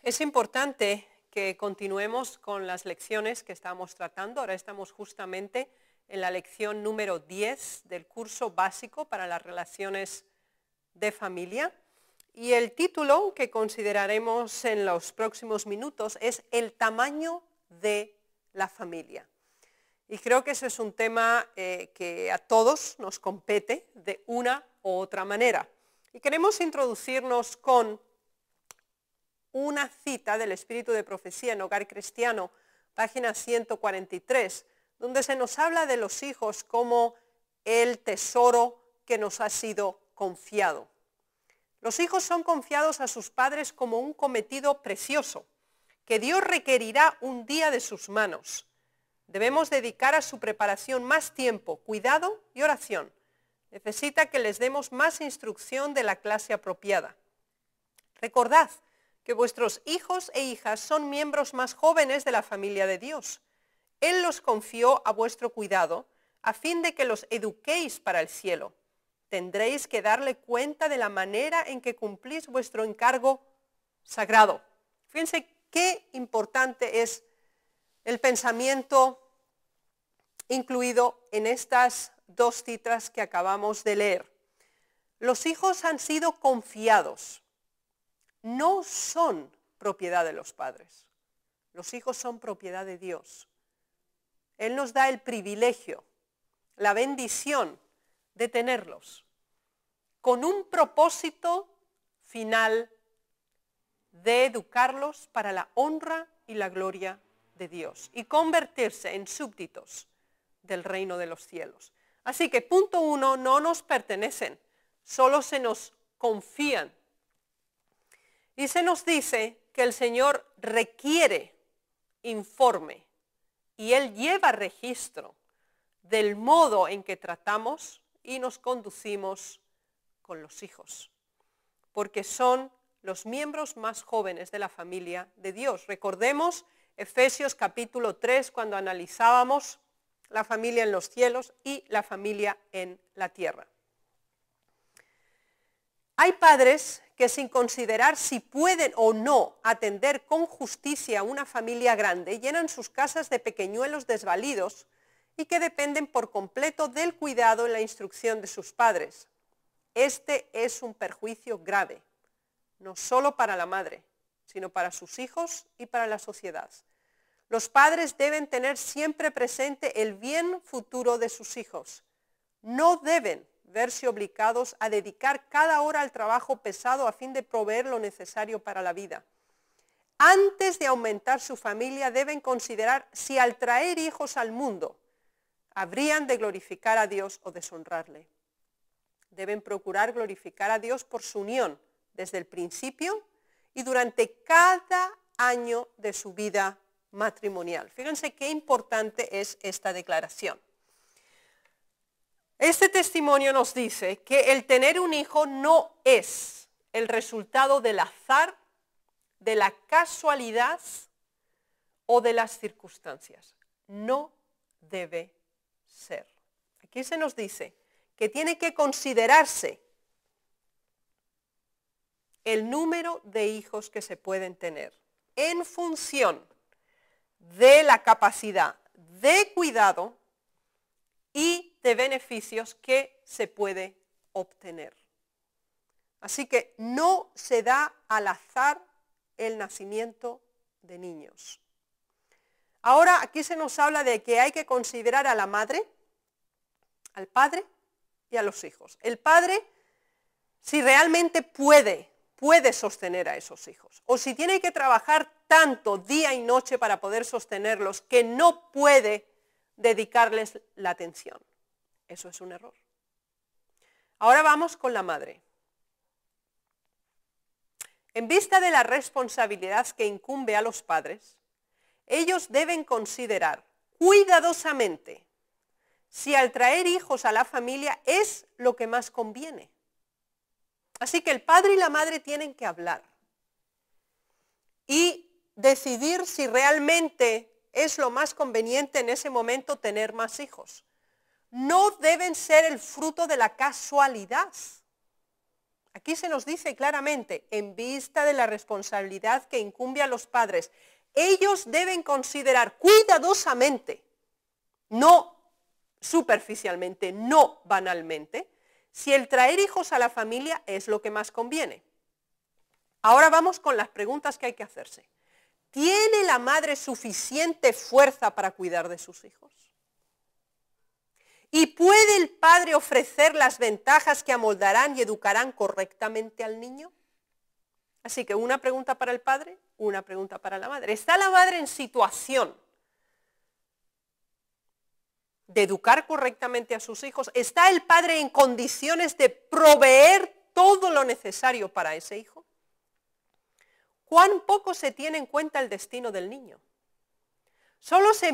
Es importante que continuemos con las lecciones que estamos tratando. Ahora estamos justamente en la lección número 10 del curso básico para las relaciones de familia. Y el título que consideraremos en los próximos minutos es el tamaño de la familia. Y creo que ese es un tema que a todos nos compete de una u otra manera. Y queremos introducirnos con una cita del Espíritu de Profecía en Hogar Cristiano, página 143, donde se nos habla de los hijos como el tesoro que nos ha sido confiado. Los hijos son confiados a sus padres como un cometido precioso, que Dios requerirá un día de sus manos. Debemos dedicar a su preparación más tiempo, cuidado y oración. Necesita que les demos más instrucción de la clase apropiada. Recordad que vuestros hijos e hijas son miembros más jóvenes de la familia de Dios. Él los confió a vuestro cuidado a fin de que los eduquéis para el cielo. Tendréis que darle cuenta de la manera en que cumplís vuestro encargo sagrado. Fíjense qué importante es el pensamiento incluido en estas dos citas que acabamos de leer. Los hijos han sido confiados. No son propiedad de los padres. Los hijos son propiedad de Dios. Él nos da el privilegio, la bendición de tenerlos, con un propósito final de educarlos para la honra y la gloria de Dios y convertirse en súbditos del reino de los cielos. Así que punto 1, no nos pertenecen, solo se nos confían. Y se nos dice que el Señor requiere informe y Él lleva registro del modo en que tratamos y nos conducimos con los hijos, porque son los miembros más jóvenes de la familia de Dios. Recordemos Efesios capítulo 3 cuando analizábamos la familia en los cielos y la familia en la tierra. Hay padres que sin considerar si pueden o no atender con justicia a una familia grande, llenan sus casas de pequeñuelos desvalidos y que dependen por completo del cuidado y la instrucción de sus padres. Este es un perjuicio grave, no solo para la madre, sino para sus hijos y para la sociedad. Los padres deben tener siempre presente el bien futuro de sus hijos. No deben verse obligados a dedicar cada hora al trabajo pesado a fin de proveer lo necesario para la vida. Antes de aumentar su familia deben considerar si al traer hijos al mundo habrían de glorificar a Dios o deshonrarle. Deben procurar glorificar a Dios por su unión desde el principio y durante cada año de su vida matrimonial. Fíjense qué importante es esta declaración. Este testimonio nos dice que el tener un hijo no es el resultado del azar, de la casualidad o de las circunstancias. No debe ser. Aquí se nos dice que tiene que considerarse el número de hijos que se pueden tener en función de la capacidad de cuidado y de beneficios que se puede obtener. Así que no se da al azar el nacimiento de niños. Ahora aquí se nos habla de que hay que considerar a la madre, al padre y a los hijos. El padre, si realmente puede sostener a esos hijos, o si tiene que trabajar tanto día y noche para poder sostenerlos que no puede dedicarles la atención. Eso es un error. Ahora vamos con la madre. En vista de la responsabilidad que incumbe a los padres, ellos deben considerar cuidadosamente si al traer hijos a la familia es lo que más conviene. Así que el padre y la madre tienen que hablar y decidir si realmente es lo más conveniente en ese momento tener más hijos. No deben ser el fruto de la casualidad. Aquí se nos dice claramente, en vista de la responsabilidad que incumbe a los padres, ellos deben considerar cuidadosamente, no superficialmente, no banalmente, si el traer hijos a la familia es lo que más conviene. Ahora vamos con las preguntas que hay que hacerse. ¿Tiene la madre suficiente fuerza para cuidar de sus hijos? ¿Y puede el padre ofrecer las ventajas que amoldarán y educarán correctamente al niño? Así que una pregunta para el padre, una pregunta para la madre. ¿Está la madre en situación de educar correctamente a sus hijos? ¿Está el padre en condiciones de proveer todo lo necesario para ese hijo? ¿Cuán poco se tiene en cuenta el destino del niño? Solo se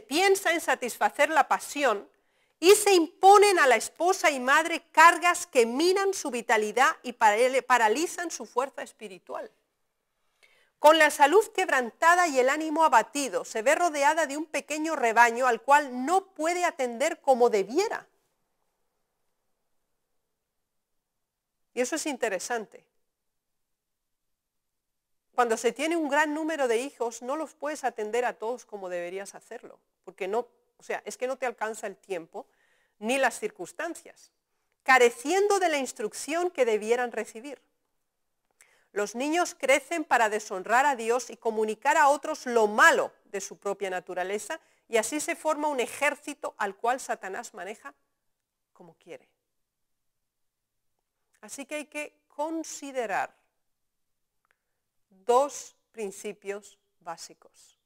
piensa en satisfacer la pasión y se imponen a la esposa y madre cargas que minan su vitalidad y paralizan su fuerza espiritual. Con la salud quebrantada y el ánimo abatido, se ve rodeada de un pequeño rebaño al cual no puede atender como debiera. Y eso es interesante. Cuando se tiene un gran número de hijos, no los puedes atender a todos como deberías hacerlo, porque no, es que no te alcanza el tiempo ni las circunstancias, careciendo de la instrucción que debieran recibir. Los niños crecen para deshonrar a Dios y comunicar a otros lo malo de su propia naturaleza, y así se forma un ejército al cual Satanás maneja como quiere. Así que hay que considerar dos principios básicos.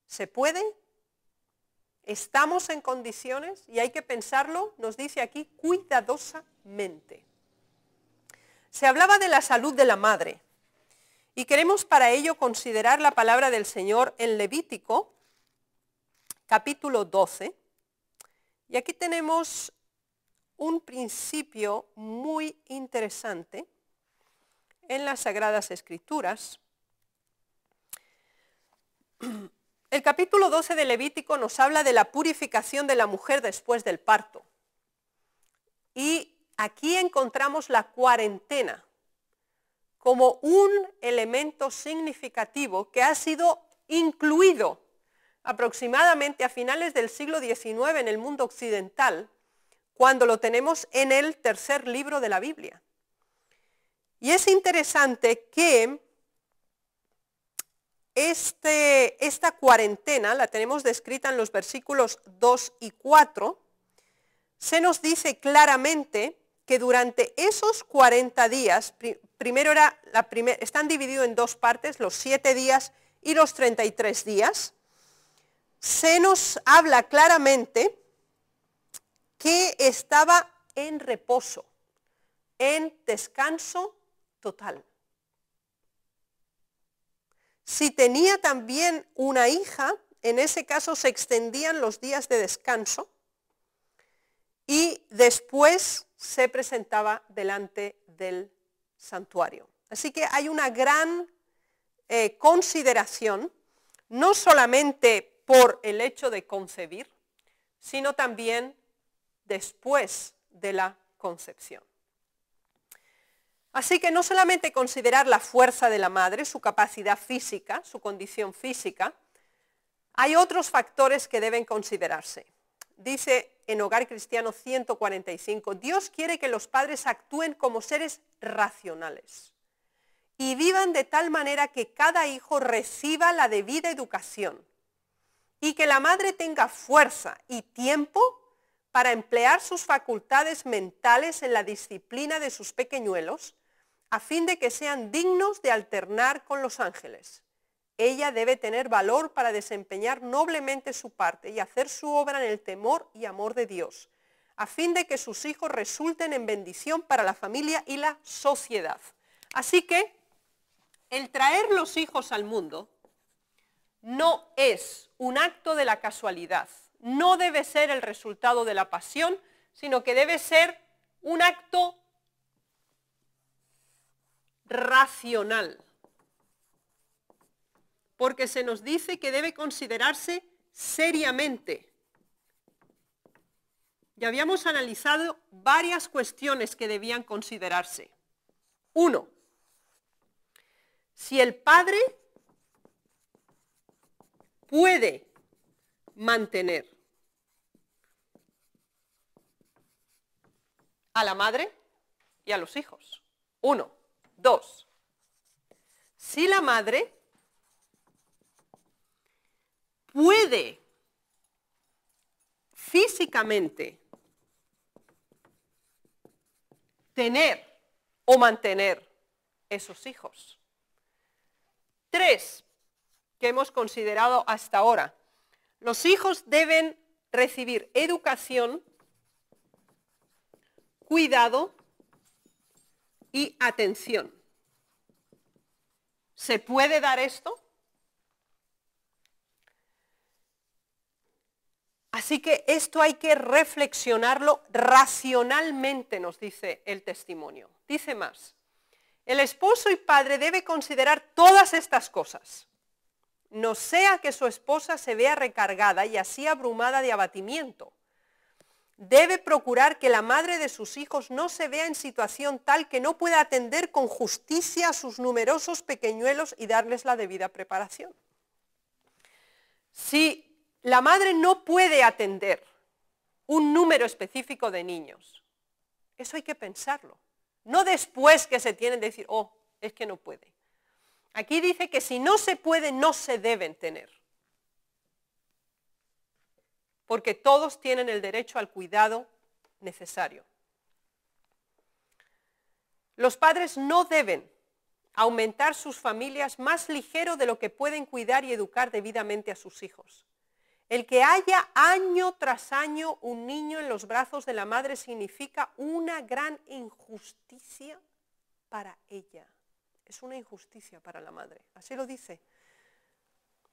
¿Se puede? ¿Estamos en condiciones? Y hay que pensarlo, nos dice aquí, cuidadosamente. Se hablaba de la salud de la madre y queremos para ello considerar la palabra del Señor en Levítico, capítulo 12. Y aquí tenemos un principio muy interesante en las Sagradas Escrituras. El capítulo 12 de Levítico nos habla de la purificación de la mujer después del parto. Y aquí encontramos la cuarentena como un elemento significativo que ha sido incluido aproximadamente a finales del siglo XIX en el mundo occidental, cuando lo tenemos en el tercer libro de la Biblia. Y es interesante que esta cuarentena, la tenemos descrita en los versículos 2 y 4, se nos dice claramente que durante esos 40 días, están divididos en dos partes, los 7 días y los 33 días, se nos habla claramente que estaba en reposo, en descanso total. Si tenía también una hija, en ese caso se extendían los días de descanso y después se presentaba delante del santuario. Así que hay una gran consideración, no solamente por el hecho de concebir, sino también después de la concepción. Así que no solamente considerar la fuerza de la madre, su capacidad física, su condición física, hay otros factores que deben considerarse. Dice en Hogar Cristiano 145, Dios quiere que los padres actúen como seres racionales y vivan de tal manera que cada hijo reciba la debida educación y que la madre tenga fuerza y tiempo para emplear sus facultades mentales en la disciplina de sus pequeñuelos, a fin de que sean dignos de alternar con los ángeles. Ella debe tener valor para desempeñar noblemente su parte y hacer su obra en el temor y amor de Dios, a fin de que sus hijos resulten en bendición para la familia y la sociedad. Así que el traer los hijos al mundo no es un acto de la casualidad, no debe ser el resultado de la pasión, sino que debe ser un acto racional, porque se nos dice que debe considerarse seriamente. Ya habíamos analizado varias cuestiones que debían considerarse. 1. Si el padre puede mantener a la madre y a los hijos. 1. 2. Si la madre puede físicamente tener o mantener esos hijos. 3, que hemos considerado hasta ahora. Los hijos deben recibir educación, cuidado y atención. ¿Se puede dar esto? Así que esto hay que reflexionarlo racionalmente, nos dice el testimonio. Dice más, el esposo y padre debe considerar todas estas cosas, no sea que su esposa se vea recargada y así abrumada de abatimiento. Debe procurar que la madre de sus hijos no se vea en situación tal que no pueda atender con justicia a sus numerosos pequeñuelos y darles la debida preparación. Si la madre no puede atender un número específico de niños, eso hay que pensarlo. No después que se tienen que decir, oh, es que no puede. Aquí dice que si no se puede, no se deben tener. Porque todos tienen el derecho al cuidado necesario. Los padres no deben aumentar sus familias más ligero de lo que pueden cuidar y educar debidamente a sus hijos. El que haya año tras año un niño en los brazos de la madre significa una gran injusticia para ella. Es una injusticia para la madre. Así lo dice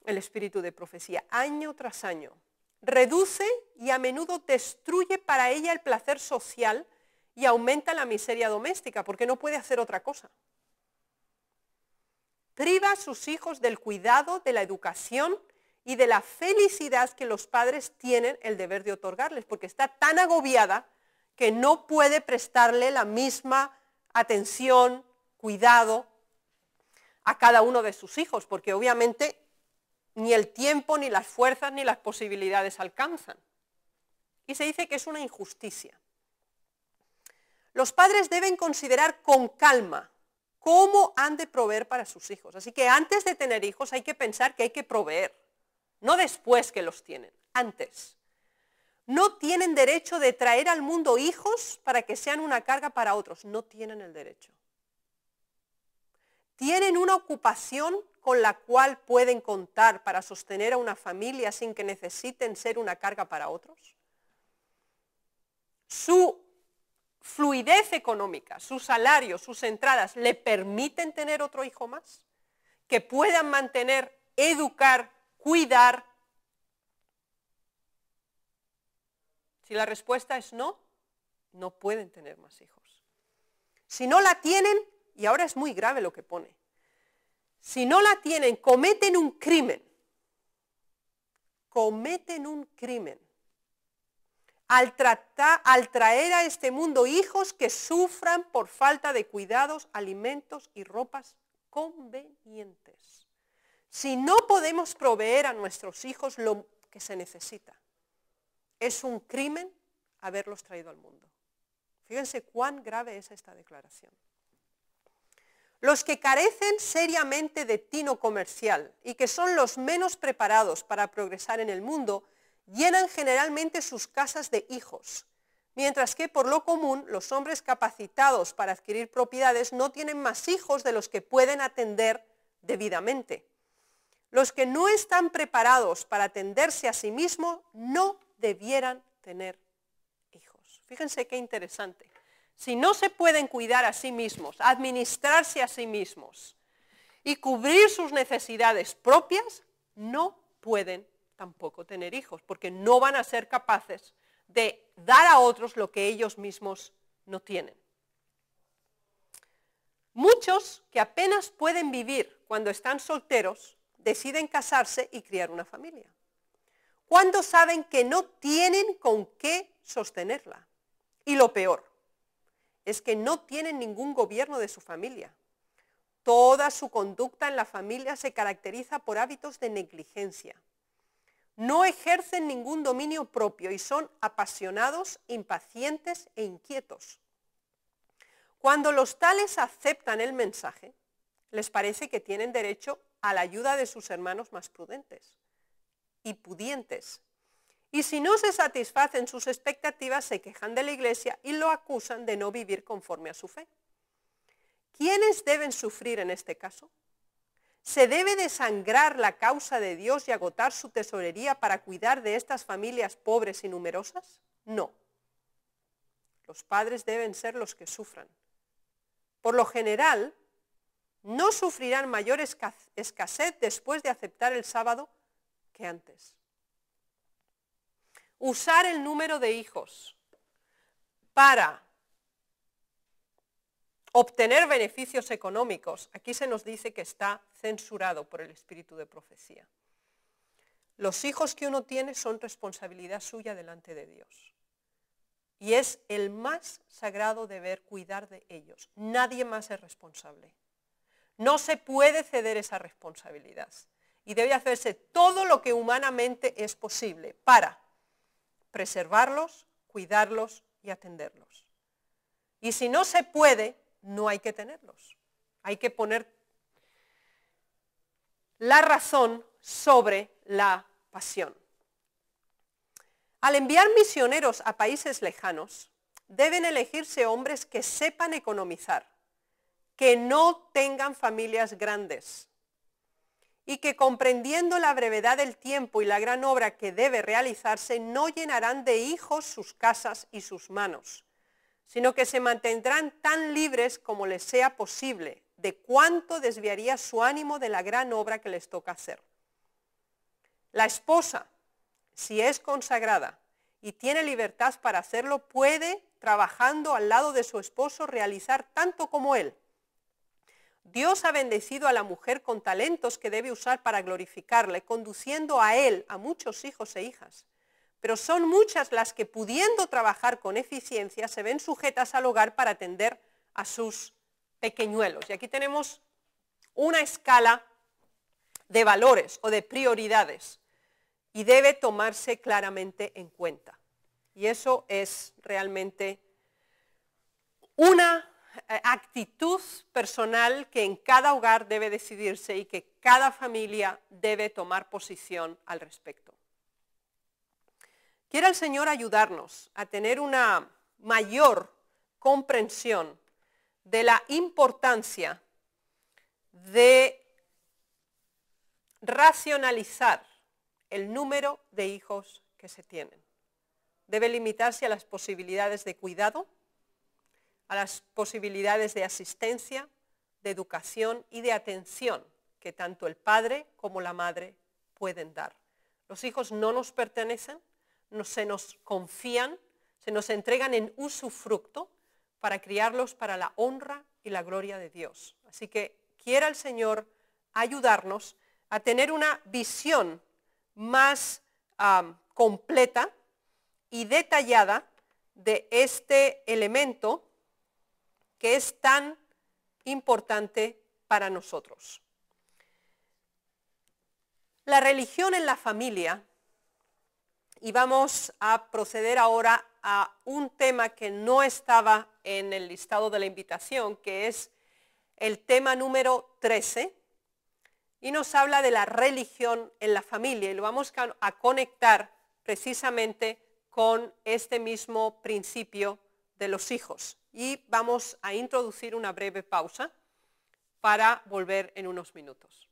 el espíritu de profecía. Año tras año. Reduce y a menudo destruye para ella el placer social y aumenta la miseria doméstica porque no puede hacer otra cosa. Priva a sus hijos del cuidado, de la educación y de la felicidad que los padres tienen el deber de otorgarles, porque está tan agobiada que no puede prestarle la misma atención, cuidado a cada uno de sus hijos, porque obviamente ni el tiempo, ni las fuerzas, ni las posibilidades alcanzan. Y se dice que es una injusticia. Los padres deben considerar con calma cómo han de proveer para sus hijos. Así que antes de tener hijos hay que pensar que hay que proveer. No después que los tienen, antes. No tienen derecho de traer al mundo hijos para que sean una carga para otros. No tienen el derecho. ¿Tienen una ocupación con la cual pueden contar para sostener a una familia sin que necesiten ser una carga para otros? ¿Su fluidez económica, su salario, sus entradas, le permiten tener otro hijo más? ¿Que puedan mantener, educar, cuidar? Si la respuesta es no, no pueden tener más hijos. Si no la tienen, y ahora es muy grave lo que pone, si no la tienen, cometen un crimen. Cometen un crimen al traer a este mundo hijos que sufran por falta de cuidados, alimentos y ropas convenientes. Si no podemos proveer a nuestros hijos lo que se necesita, es un crimen haberlos traído al mundo. Fíjense cuán grave es esta declaración. Los que carecen seriamente de tino comercial y que son los menos preparados para progresar en el mundo, llenan generalmente sus casas de hijos, mientras que por lo común los hombres capacitados para adquirir propiedades no tienen más hijos de los que pueden atender debidamente. Los que no están preparados para atenderse a sí mismos no debieran tener hijos. Fíjense qué interesante. Si no se pueden cuidar a sí mismos, administrarse a sí mismos y cubrir sus necesidades propias, no pueden tampoco tener hijos, porque no van a ser capaces de dar a otros lo que ellos mismos no tienen. Muchos que apenas pueden vivir cuando están solteros, deciden casarse y criar una familia. Cuando saben que no tienen con qué sostenerla. Y lo peor es que no tienen ningún gobierno de su familia. Toda su conducta en la familia se caracteriza por hábitos de negligencia. No ejercen ningún dominio propio y son apasionados, impacientes e inquietos. Cuando los tales aceptan el mensaje, les parece que tienen derecho a la ayuda de sus hermanos más prudentes y pudientes. Y si no se satisfacen sus expectativas, se quejan de la Iglesia y lo acusan de no vivir conforme a su fe. ¿Quiénes deben sufrir en este caso? ¿Se debe desangrar la causa de Dios y agotar su tesorería para cuidar de estas familias pobres y numerosas? No. Los padres deben ser los que sufran. Por lo general, no sufrirán mayor escasez después de aceptar el sábado que antes. Usar el número de hijos para obtener beneficios económicos, aquí se nos dice que está censurado por el espíritu de profecía. Los hijos que uno tiene son responsabilidad suya delante de Dios. Y es el más sagrado deber cuidar de ellos. Nadie más es responsable. No se puede ceder esa responsabilidad. Y debe hacerse todo lo que humanamente es posible para preservarlos, cuidarlos y atenderlos. Y si no se puede, no hay que tenerlos. Hay que poner la razón sobre la pasión. Al enviar misioneros a países lejanos, deben elegirse hombres que sepan economizar, que no tengan familias grandes y que, comprendiendo la brevedad del tiempo y la gran obra que debe realizarse, no llenarán de hijos sus casas y sus manos, sino que se mantendrán tan libres como les sea posible, de cuánto desviaría su ánimo de la gran obra que les toca hacer. La esposa, si es consagrada y tiene libertad para hacerlo, puede, trabajando al lado de su esposo, realizar tanto como él. Dios ha bendecido a la mujer con talentos que debe usar para glorificarle, conduciendo a él a muchos hijos e hijas. Pero son muchas las que, pudiendo trabajar con eficiencia, se ven sujetas al hogar para atender a sus pequeñuelos. Y aquí tenemos una escala de valores o de prioridades y debe tomarse claramente en cuenta. Y eso es realmente una actitud personal que en cada hogar debe decidirse y que cada familia debe tomar posición al respecto. Quiera el Señor ayudarnos a tener una mayor comprensión de la importancia de racionalizar el número de hijos que se tienen. Debe limitarse a las posibilidades de cuidado, a las posibilidades de asistencia, de educación y de atención que tanto el padre como la madre pueden dar. Los hijos no nos pertenecen, no se nos confían, se nos entregan en usufructo para criarlos para la honra y la gloria de Dios. Así que quiera el Señor ayudarnos a tener una visión más completa y detallada de este elemento que es tan importante para nosotros. La religión en la familia, y vamos a proceder ahora a un tema que no estaba en el listado de la invitación, que es el tema número 13, y nos habla de la religión en la familia, y lo vamos a conectar precisamente con este mismo principio de los hijos. Y vamos a introducir una breve pausa para volver en unos minutos.